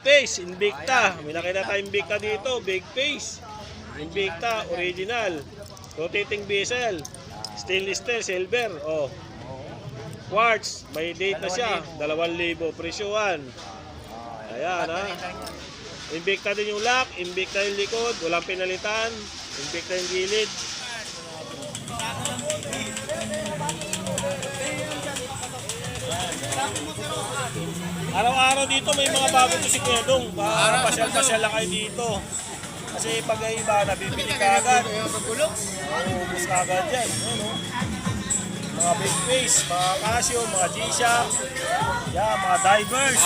face, Invicta. May nakita tayong Invicta dito, big face. Invicta, original. Rotating bezel. Stainless steel, silver. Oh. Quartz, may date na siya. 2,000 presyuhan. Ayan ha. Invicta din yung lock, Invicta yung likod, walang pinalitan. Invicta yung gilid. Araw-araw dito may mga bagong bisiklodong. Pasyal-pasyal lang kayo dito. Kasi pag iba, nabibili ka agad. Ubus ka agad dyan. Mga big face, mga Casio, mga G-Shock. Yan, mga divers.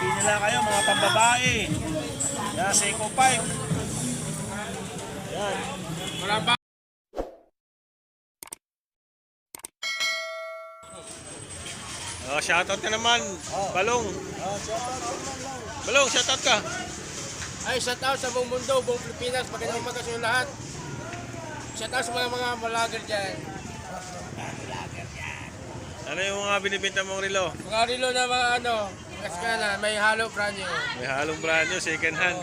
Pili lang kayo, mga pambabae. Yan, Seiko 5. Yan. Shoutout ka naman, Balong. Balong, shoutout ka. Ay, shoutout sa buong mundo, buong Pilipinas, magandang umaga sa inyo lahat. Shoutout sa mga vlogger dyan. Ano yung mga binibenta mong relo? Mga relo na mga kaskana, may halo brand new. May halong brand new, second hand.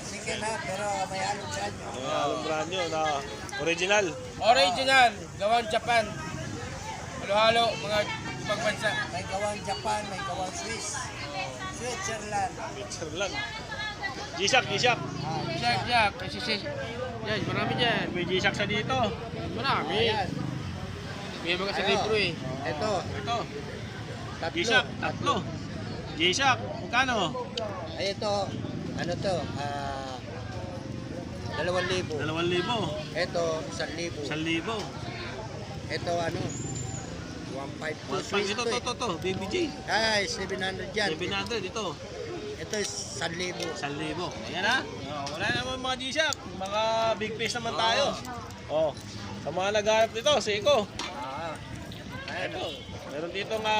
Second hand, pero may halo brand new. May halong brand new na original. Original, gawang Japan. Halo-halo, mga pagbansa. May gawang Japan, may gawang Swiss. Switzerland. Switzerland. G-Shock, G-Shock. Jack, yan, marami dyan. May G-Shock sa dito. Marami. Ayan. May mga sa libro eh. Ito, Ito. tatlo. G-Shock, tatlo. G-Shock, magkano? Ay, ito, ano to? 2,000. 2,000. Ito, 1,000. 1,000. Ito, ano? 1,500. Swiss Ito, to eh. to, BBG. Ay, 700 yan. 700 ito. Ito is 1,000. 1,000. Ayan ha. Wala naman mga G-Shock. Mga big face naman tayo. Oh. Sa mga naghanap nito, Seiko. Ito. Meron dito nga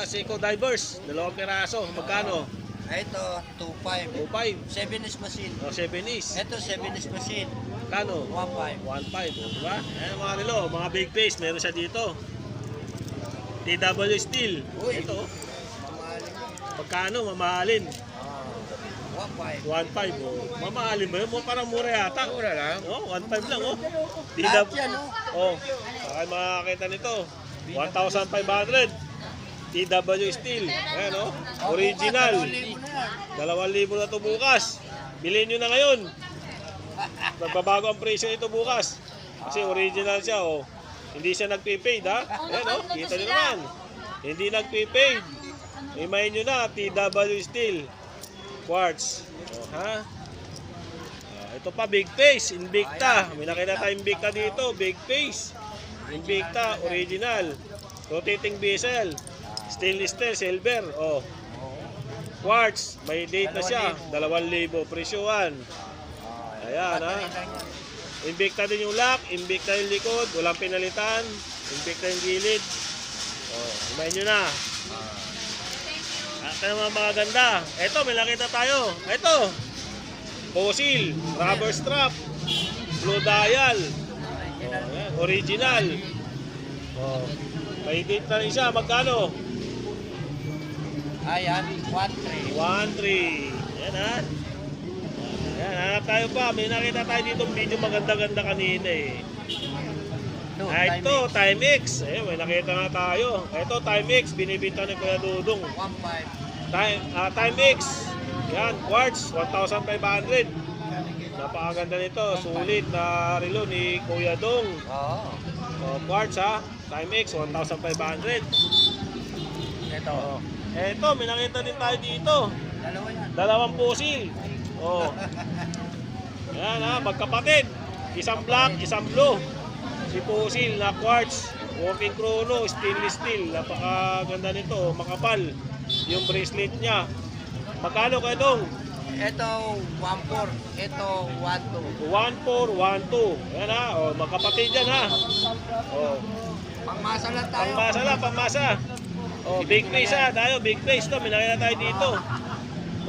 Seiko Divers. 2 piraso. Magkano? Ito, 2,500. 2,500. 7 is machine. O, 7 is. Ito, 7 is machine. Magkano? 1,500. 1,500. Diba? Ayan mga relo. Mga big face. Meron siya dito. TW Steel. Uy. Ito. Mamahalin. Magkano? Mamahalin. 1,500. 1,500. Oh. Mamahalin ba yun? Parang mura yata. Mura lang. Oh, 1,500 lang oh. Lahat yan, oh. Oh, baka makakita nito. 1,500. TW Steel. Ayan oh. Original. 2,000 na to bukas. Bilhin nyo na ngayon. Magbabago ang presyo nito bukas. Kasi original siya oh. Hindi siya nag-prepaid ha. Ayan oh. Kita nyo naman. Hindi nag-prepaid. Imayin nyo na. TW Steel. Quartz. Oh, ha? Ito pa, big face, Invicta. May nakita tayong Invicta dito, big face. Invicta, original. Rotating bezel. Stainless steel, silver. Oh. Quartz, may date na siya. 2,000 presyuhan. Ayan ha. Invicta din yung lock, Invicta yung likod, walang pinalitan. Invicta yung gilid. Oh, imayin nyo na. At naman mga ganda. Ito, may nakita tayo. Ito. Fossil, rubber strap, blue dial, oh, original. Oh, may date na rin siya. Magkano? Ayan, 1,300. 1,300. Yan ha. Yan, hanap tayo pa. May nakita tayo dito video maganda-ganda kanina eh. Ito, Timex. Eh, may nakita nga tayo. Ito, Timex. Binibinta ni Kuya Dudong. 1,500. Timex. Yan, quartz, 1,500. Napakaganda nito. Sulit na relo ni Kuya Dong. Oo. Oh, quartz ha. Timex, 1,500. Ito. Oh. Eto, may nakita din tayo dito. Dalawa yan. 2 fossil. Oh. Yan ha, magkapatid. Isang black, isang blue. Si fossil na quartz. Working chrono, stainless steel. Napakaganda nito, makapal. Yung bracelet niya. Magkano kayo dong? Ito, 1,400. Ito, 1,200. 1,412. Yan ha, oh, magkapatid yan ha. Oh. Pangmasa lang tayo. Pangmasa lang, pangmasa. Oh, big face ha, tayo, big face to. May nakita tayo dito.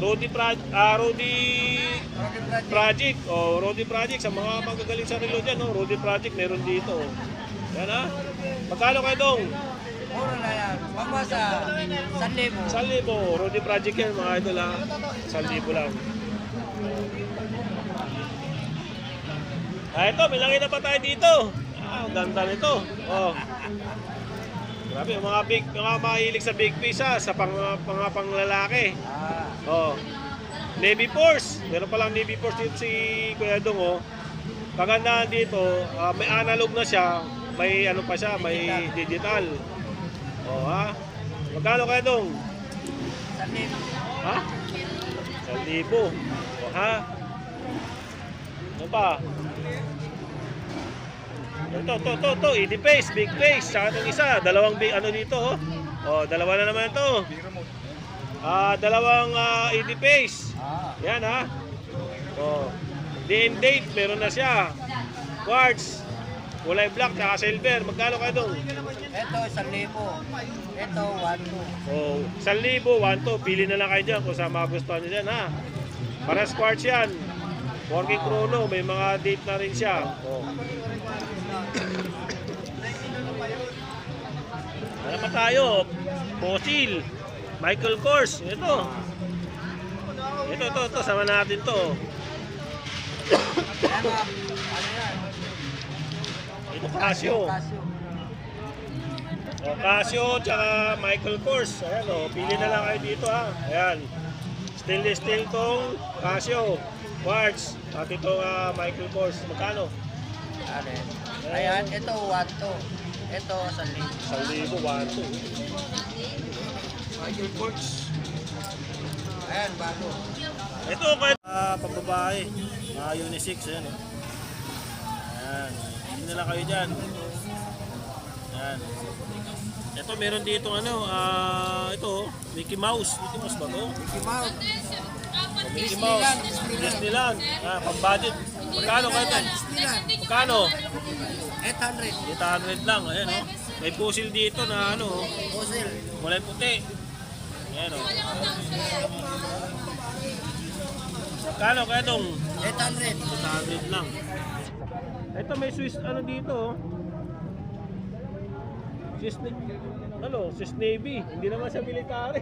Rudy Project. Oh, Rudy Project sa mga magagaling sa relo diyan, oh. Rudy Project meron dito. Oh. Yan ha. Magkano kayo dong? Mura na yan. Pamasa, 1,000. 1,000. Rudy Project yan mga idol ha. 1,000 lang. Ah, ito, may langit na pa tayo dito. Ah, ang ganda nito. Oh. Grabe, mga mahilig sa big fish ha, sa panglalaki. Ah, Oh. Navy Force. Meron palang Navy Force dito si Kuya Dong oh. Kagandahan dito, may analog na siya, may ano pa siya, may digital. Oh ha. Magkano Kuya Dong? 1,000. Ha? 1,000. Oh ha. Ano pa? Ito, ID face, big face. Saka itong isa, dalawang big, ano dito oh. Oh, dalawa na naman ito. Dalawang ID face. Ah, Yan ha. Oh. Day and date, meron na siya. Quartz, kulay black, saka silver. Magkano kayo doon? ito 1,000. Ito 1,200. Oh, 1,000, 1,200. Pili na lang kayo dyan kung saan magustuhan nyo dyan ha. Para quartz yan. 4K chrono, may mga date na rin siya. Oh. Ano pa tayo? Fossil, Michael Kors. Ito, sama natin to. Ano yan? Ito Casio. Casio. O, Casio tsaka Michael Kors. Ayan o, pili na lang kayo dito ha. Ayan. Stainless steel tong Casio. Quartz. At itong Michael Kors. Magkano? Ano yan? Ayan, ito 1,200. Ito 1,000. 1,000, 1,200. Michael Kors. Ayan, bago. Ito kayo. Pambabae. Mga unisex. Ayan o. Ayan. Pili na lang kayo dyan. Ayan. Ito meron dito ano. Ito. Mickey Mouse. Mickey Mouse ba ito? Mickey Mouse. Mickey Mouse. Disneyland. Pang-budget. Magkano kayo ito? Magkano? 800. 800 lang. Ayan o. May pusil dito na ano. Fossil. Kulay puti. Ayan o. Magkano kaya itong? 800. 800 lang. Ito may Swiss ano dito oh. Swiss Navy. Hindi naman siya military.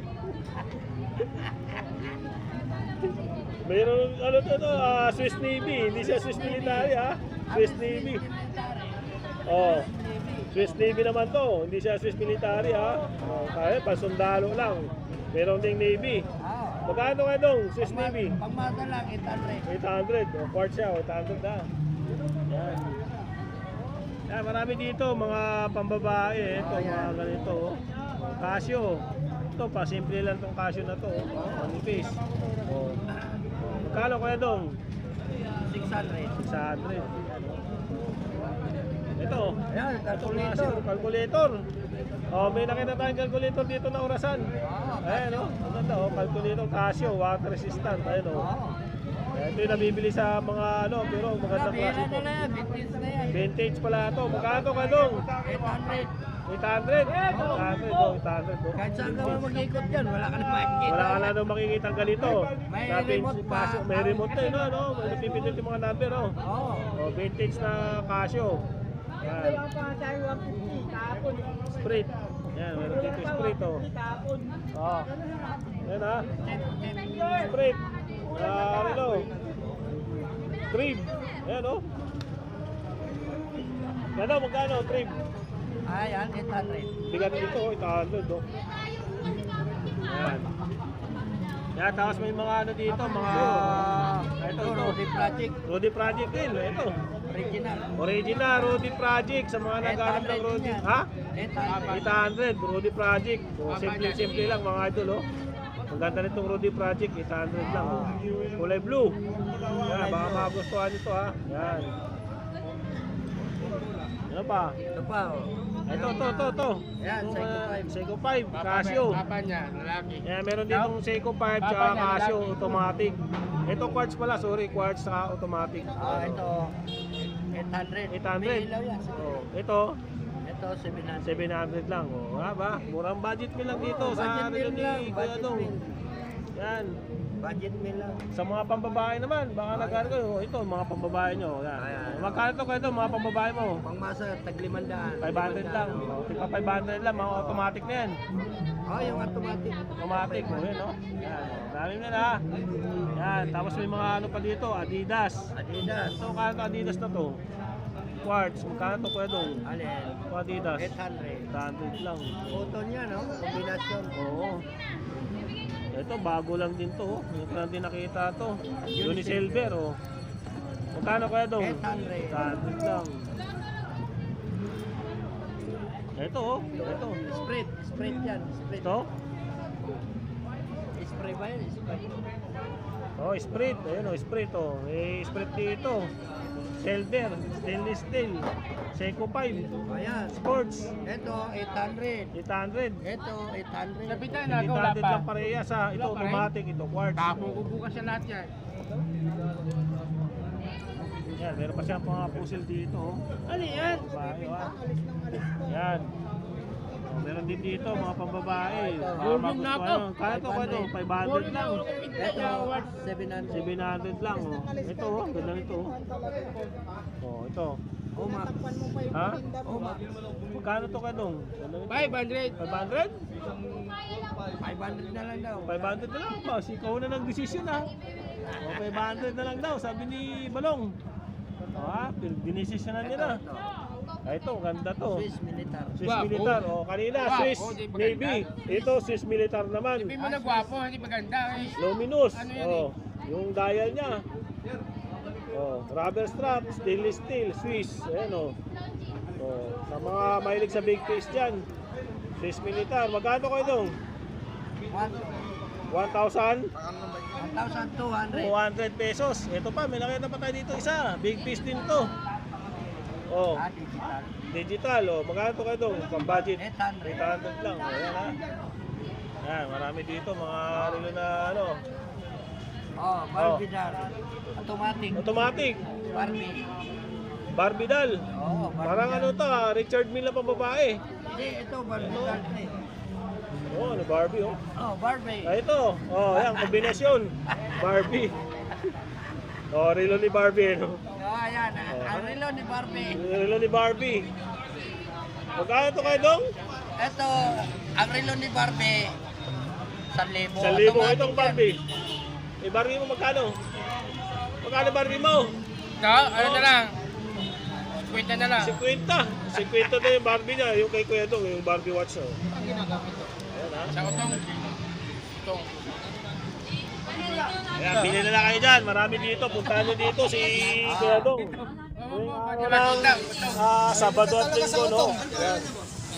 Mayroon ano to, Swiss Navy. Hindi siya Swiss military ha. Swiss Navy. Oh. Swiss Navy naman to. Hindi siya Swiss military ha. Oh, kaya pasundalo lang. Meron ding Navy. Ah. Magkano ka dong Swiss Navy? Pangmata lang, 800. 800. O, quartz siya. 800 na. Yan. Yan, marami dito. Mga pambabae. Ito, mga ganito. oh. Casio. Ito, pa simple lang tong Casio na to. Manifest. O. Magkano kaya dong? 600. 600. Yan, oh. Ito. Ayan, Calculator. calculator. Calculator. Oh, may nakita tayong calculator dito na orasan. Ayan, oh. Ang ganda, oh. Calculator Casio, water resistant. Ayan, oh. Ito yung nabibili sa mga ano, pero magandang klase ito. na yan, vintage na yan. Vintage pala ito. Magkano ka dong? 800. 800. 800, oh. 800, oh. Kahit saan ka man mag-ikot yan, wala ka na makikita. Wala ka na nung makikita ang ganito. May Natin, remote pa. Casio, may remote na yun, no? May napipindot yung mga number, oh. Oo. Oh, vintage na Casio. Yan. Sprit. Yan, meron dito sprit, oh. Oh. Yan, ha. Sprit. Ano? Trim. Yan, oh. Ano, magkano, trim? Ayan, 800. Bigat dito, oh, 800, oh. Yan. Yan, tapos may mga ano dito, mga... Ito, ito. Rudy Project. Rudy Project din, ito. Original. Original, Rudy Project, sa mga naghanap ng Rudy. Ha? 800. 800, Rudy Project. Oh, simple lang mga idol, oh. Ang ganda nitong Rudy Project, 800 lang, oh. Kulay blue. Yan, baka magustuhan nito, ha. Yan. Ano pa? Ito pa, oh. Ito. Yan, Itong, Seiko 5. Seiko 5, Casio. Papa niya, lalaki. Yan, meron ditong Seiko 5 tsaka Casio automatic. Ito quartz pala, sorry, quartz sa automatic. Ah, ito 800. 800. May ilaw yan. Oh, ito Ito 700. 700 lang. Oh, ha ba? Murang budget meal lang dito sa Budget ano meal ni lang, Kuya budget Dong. meal. Yan. Budget nila. Sa mga pambabae naman, baka nagkano kayo. Ito, mga pambabae nyo. Yan. Ayan. Magkano to kayo ito, mga pambabae mo? Pangmasa, tag 500. 500 lang. Tigpa 500 lang, mga automatic na yan. Oh, yung automatic. Automatic, o yun, no? Yan, o. Dami na na. Yan, tapos may mga ano pa dito, Adidas. Adidas. Ito, kano to Adidas na to? Quartz, magkano to kuya dong? Alin? Ito Adidas. 800. 100 lang. Cotton yan, no? Kombinasyon. Oo. Ito, bago lang din to. Hindi ko lang din nakita to. Unisilver, o. Magkano kuya dong? 800. 100 lang. Ito, oh. Ito. Sprit. Sprit yan. Sprit. Ito. Spray ba yan? Spray. Oh, Sprite. Ayun oh, Sprite oh. May Sprite dito. Silver, stainless steel. Seiko 5. Ayan. Sports. Ito, 800. 800. Ito, 800. Lapitan na, wala 800 pa. lang pareha sa ito Wala pa rin. automatic, ito quartz. Tapos ko bukas sa lahat yan. Yan, meron pa siyang mga puzzle dito oh. Ano yan? Babae ah. Yan. Oh, meron din dito mga pambabae. Moving na ako. Kaya to ko ito, 500 lang. Ito, 700. 700 lang oh. Ito oh, ganda nito oh. Oh, ito. Oma. Ha? Oma. Magkano to ka dong? Ganda nito. 500. 500? 500 na lang daw. 500 na lang ba? Ikaw na ng decision ha. O, 500 na lang daw, sabi ni Balong. O ha, dinesisyonan nila. Ah, ito, ganda to. Swiss Militar. Swiss Gwapo. Militar. O, kanina, Gwapo, Swiss di maganda. Navy. Ito, Swiss Militar naman. Hindi mo na gwapo, hindi maganda eh. Luminous. Ano yan O, yung dial niya. O, rubber strap, stainless steel, Swiss. Ayan o. O, sa mga mahilig sa big face dyan. Swiss Militar. Magkano kayo dong? 1,000? 1,200. 200 pesos. Ito pa, may nakita pa tayo dito isa. Big piece din to. Oh, Ah, digital. digital. Oh, magkano to kayo dong? Pang budget. 800. 800 lang. Oh, ayan ha. Yan, marami dito. Mga relo na ano. Oh, Barbie doll. Automatic. Automatic. Barbie. Barbie doll. Oh, Barbie Parang ano doll. to ha, Richard Mille na pambabae. Hindi, ito Barbie doll. Oh, ano Barbie oh. Oh, Barbie. Ah, ito. Oh, yan, kombinasyon. Barbie. Oh, relo ni Barbie. No? Oh, ayan. Ang relo ni Barbie. Relo ni Barbie. Magkano to kayo dong? Ito, ang relo ni Barbie. 1,000. 1,000 Automatic itong yan. Barbie. Eh, Barbie mo magkano? Magkano Barbie mo? Ito, ano na lang? 50 na lang. 50. 50 na yung Barbie niya. Yung kay Kuya Dong, yung Barbie watch. Oh. Ayan ha. Sa utong. Utong. Ayan, bili na lang kayo dyan. Marami dito. Puntahan nyo dito si Kuya Dong. Yung araw ng Sabado at Linggo, no? Ayan.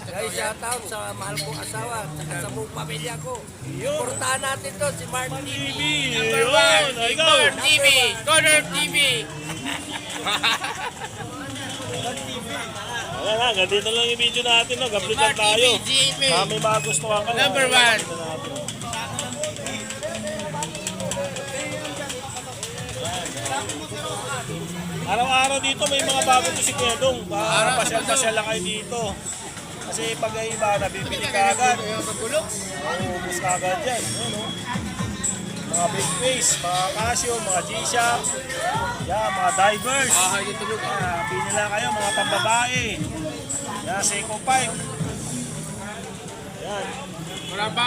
Guys, shout out sa mahal kong asawa at sa buong pamilya ko. Yun. Portahan natin to si Mark TV. TV. Number Yun. 1, Ikaw. Color TV. Color TV. Ayan ha. Ganito lang yung video natin. No? Gablit lang tayo. GMA. May magustuhan ka. Number 1. Araw-araw dito may mga bago to si Kuya Dong. Pasyal-pasyal lang kayo dito. Kasi pag ay iba, nabibili ka agad. Ubus ka agad dyan. Ayan, oh. Mga big face, mga Casio, mga G-Shock. Yan, mga divers. Hindi tulog. Pili lang kayo, mga pambabae. Yan, Seiko 5. Yan. Wala ba?